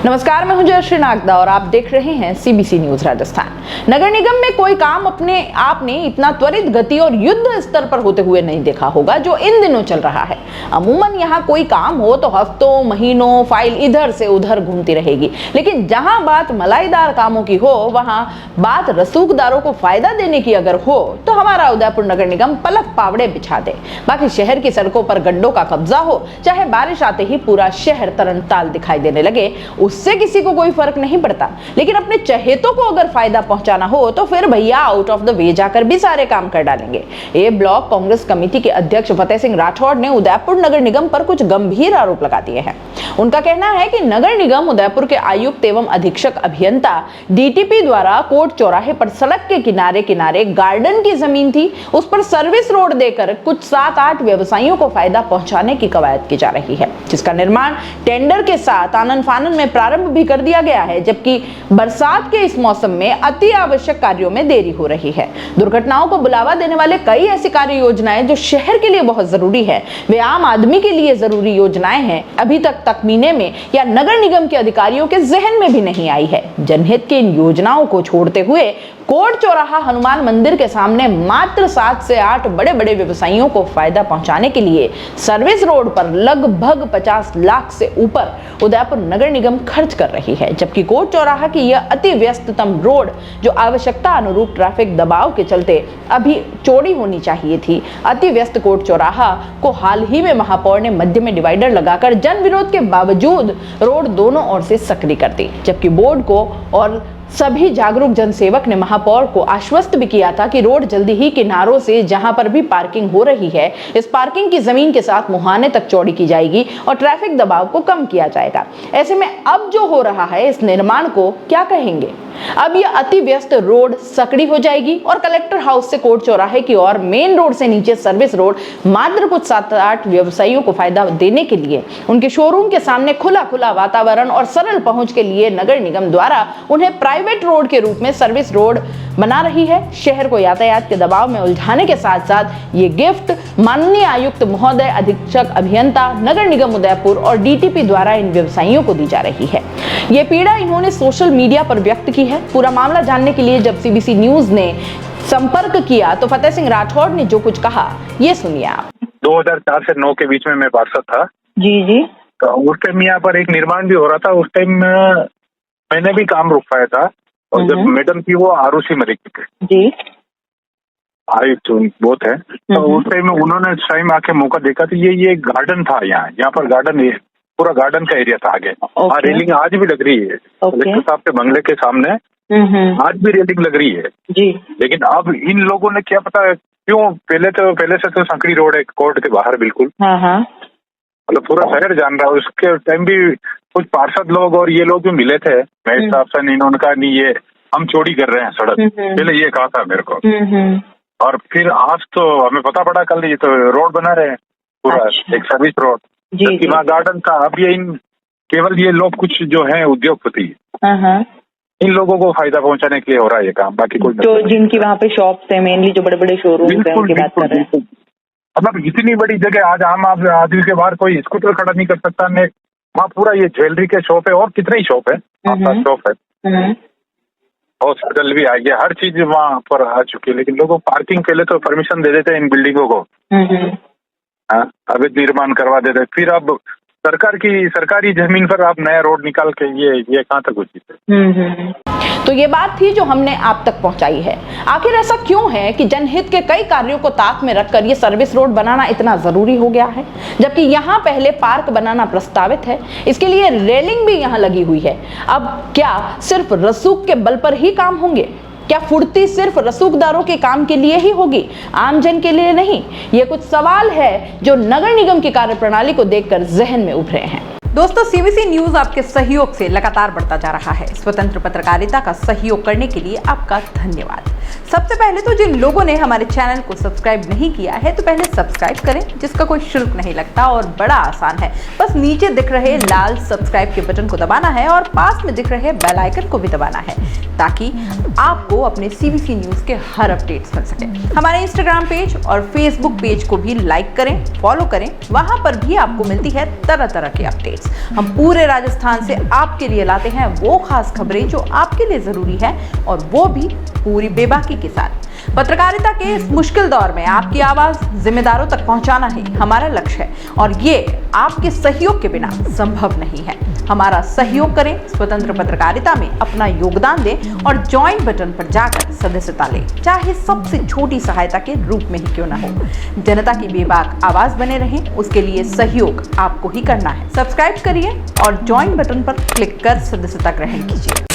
नमस्कार, मैं हूं जयश्री नागदा और आप देख रहे हैं सीबीसी न्यूज राजस्थान। नगर निगम में कोई काम अपने आप ने इतना त्वरित गति और युद्ध स्तर पर होते हुए नहीं देखा होगा जो इन दिनों चल रहा है। अमूमन यहाँ कोई काम हो तो हफ्तों महीनों फाइल इधर से उधर घूमती रहेगी, लेकिन जहां बात मलाईदार कामों की हो, वहां बात रसूखदारों को फायदा देने की अगर हो तो हमारा उदयपुर नगर निगम पलक पावड़े बिछा दे। बाकी शहर की सड़कों पर गड्ढों का कब्जा हो, चाहे बारिश आते ही पूरा शहर तरनताल दिखाई देने लगे, उससे किसी को कोई फर्क नहीं पड़ता। लेकिन अपने चहेतों को अगर फायदा पहुंचाना हो तो फिर भैया आउट ऑफ द वे जाकर भी सारे काम कर डालेंगे। ए ब्लॉक कांग्रेस कमेटी के अध्यक्ष फतेह सिंह राठौड़ ने उदयपुर नगर निगम पर कुछ गंभीर आरोप लगा दिए हैं। उनका कहना है कि नगर निगम उदयपुर के आयुक्त एवं अधीक्षक अभियंता डीटीपी द्वारा कोर्ट चौराहे पर सड़क के किनारे किनारे गार्डन की जमीन थी, उस पर सर्विस रोड देकर कुछ 7-8 व्यवसायियों को फायदा पहुंचाने की कवायद की जा रही है, जिसका निर्माण टेंडर के साथ आनन फानन में प्रारंभ भी कर दिया गया है। जबकि बरसात के इस मौसम में अति आवश्यक कार्यों में देरी हो रही है। दुर्घटनाओं को बुलावा देने वाले कई ऐसी कार्य योजनाएं जो शहर के लिए बहुत जरूरी है, वे आम आदमी के लिए जरूरी योजनाएं हैं, अभी तक तकमीने में या नगर निगम के अधिकारियों के जहन में भी नहीं आई है। जनहित की इन योजनाओं को छोड़ते हुए कोर्ट चौराहा हनुमान मंदिर के सामने मात्र 7 से 8 बड़े बड़े व्यवसायियों को फायदा पहुंचाने के लिए सर्विस रोड पर लगभग 50 लाख से ऊपर उदयपुर नगर निगम खर्च कर रही है। जबकि कोर्ट चौराहा की यह अति व्यस्ततम रोड जो आवश्यकता अनुरूप ट्रैफिक दबाव के चलते अभी चौड़ी होनी चाहिए थी, अति व्यस्त कोर्ट चौराहा को हाल ही में महापौर ने मध्य में डिवाइडर लगाकर जन विरोध के बावजूद रोड दोनों ओर से सक्रिय कर दी। जबकि बोर्ड को और सभी जागरूक जनसेवक ने महापौर को आश्वस्त भी किया था कि रोड जल्दी ही किनारों से जहां पर भी पार्किंग हो रही है, इस पार्किंग की जमीन के साथ मुहाने तक चौड़ी की जाएगी और ट्रैफिक दबाव को कम किया जाएगा। ऐसे में अब जो हो रहा है इस निर्माण को क्या कहेंगे? अब यह अति व्यस्त रोड सकड़ी हो जाएगी और कलेक्टर हाउस से कोर्ट चौराहे की ओर मेन रोड से नीचे सर्विस रोड मात्र कुछ 7-8 व्यवसायियों को फायदा देने के लिए, उनके शोरूम के सामने खुला खुला वातावरण और सरल पहुंच के लिए नगर निगम द्वारा उन्हें प्राइवेट रोड के रूप में सर्विस रोड बना रही है। शहर को यातायात के दबाव में उलझाने के साथ साथ ये गिफ्ट माननीय आयुक्त महोदय, अधीक्षक अभियंता, नगर निगम उदयपुर और डीटीपी द्वारा इन व्यवसायियों को दी जा रही है। ये पीड़ा इन्होंने सोशल मीडिया पर व्यक्त की है। पूरा मामला जानने के लिए जब सीबीसी न्यूज ने संपर्क किया तो फतेह सिंह राठौड़ ने जो कुछ कहा, ये सुनिए आप। 2004 से 9 के बीच में मैं पार्षद था। जी। तो उस टाइम यहाँ पर एक निर्माण भी हो रहा था। उस टाइम मैंने भी काम रोकवाया था और जब मैडम थी वो आरुषि मलिक थे जी, आयुक्त बहुत है। तो उस टाइम उन्होंने टाइम आके मौका देखा तो ये गार्डन था, यहाँ पर गार्डन, पूरा गार्डन का एरिया था आगे। रेलिंग आज भी लग रही है कलेक्टर साहब के बंगले के सामने, आज भी रेलिंग लग रही है जी। लेकिन अब इन लोगों ने क्या पता क्यों, पहले से तो संकड़ी रोड है कोर्ट के बाहर बिल्कुल, मतलब पूरा शहर जान रहा है। उसके टाइम भी कुछ पार्षद लोग और ये लोग भी मिले थे महेश साहब से, इन्होंने कहा नहीं ये हम चौड़ी कर रहे हैं सड़क, पहले ये कहा था मेरे को। और फिर आज तो हमें पता पड़ा कल ये तो रोड बना रहे हैं पूरा, एक सर्विस रोड जबकि वहाँ गार्डन था। अब ये केवल ये लोग कुछ जो है उद्योगपति, इन लोगों को फायदा पहुंचाने के लिए हो रहा है ये काम, बाकी कोई जो जिनकी वहाँ पे शॉप्स है, मेनली जो बड़े बड़े शोरूम है उनकी बात कर रहे हैं। मतलब इतनी बड़ी जगह आज आम आदमी के बाहर कोई स्कूटर खड़ा नहीं कर सकता। वहाँ पूरा ये ज्वेलरी के शॉप है और कितने ही शॉप है, शॉप है, हॉस्पिटल भी आ गया, हर चीज वहाँ पर आ चुकी है। लेकिन लोगों पार्किंग पहले तो परमिशन दे देते हैं इन बिल्डिंगों को, अवैध निर्माण करवा देते, फिर अब सरकारी जमीन पर आप नया रोड निकाल के ये कहाँ तक उचित है? तो ये बात थी जो हमने आप तक पहुंचाई है। आखिर ऐसा क्यों है कि जनहित के कई कार्यों को ताक में रखकर ये सर्विस रोड बनाना इतना जरूरी हो गया है, जबकि यहाँ पहले पार्क बनाना प्रस्तावित है, इसके लिए रेलिंग भी यहाँ लगी हुई है। अब क्या सिर्फ रसूख के बल पर ही काम होंगे? क्या फुर्ती सिर्फ रसूखदारों के काम के लिए ही होगी, आमजन के लिए नहीं? ये कुछ सवाल है जो नगर निगम की कार्यप्रणाली को देखकर जहन में उभरे हैं। दोस्तों, सीबीसी न्यूज आपके सहयोग से लगातार बढ़ता जा रहा है। स्वतंत्र पत्रकारिता का सहयोग करने के लिए आपका धन्यवाद। सबसे पहले तो जिन लोगों ने हमारे चैनल को सब्सक्राइब नहीं किया है तो पहले सब्सक्राइब करें, जिसका कोई शुल्क नहीं लगता और बड़ा आसान है। बस नीचे दिख रहे लाल सब्सक्राइब के बटन को दबाना है और पास में दिख रहे बेल आइकन को भी दबाना है, ताकि आपको अपने सीबीसी न्यूज के हर अपडेट्स मिल सके। हमारे इंस्टाग्राम पेज और फेसबुक पेज को भी लाइक करें, फॉलो करें, वहां पर भी आपको मिलती है तरह तरह की अपडेट। अपडेट्स। हम पूरे राजस्थान से आपके लिए लाते हैं वो खास खबरें जो आपके लिए जरूरी है, और वो भी पूरी बेबाकी के साथ। पत्रकारिता के इस मुश्किल दौर में आपकी आवाज जिम्मेदारों तक पहुंचाना ही हमारा लक्ष्य है, और ये आपके सहयोग के बिना संभव नहीं है। हमारा सहयोग करें, स्वतंत्र पत्रकारिता में अपना योगदान दें और ज्वाइन बटन पर जाकर सदस्यता लें, चाहे सबसे छोटी सहायता के रूप में ही क्यों ना हो। जनता की बेबाक आवाज बने रहें, उसके लिए सहयोग आपको ही करना है। सब्सक्राइब करिए और ज्वाइन बटन पर क्लिक कर सदस्यता ग्रहण कीजिए।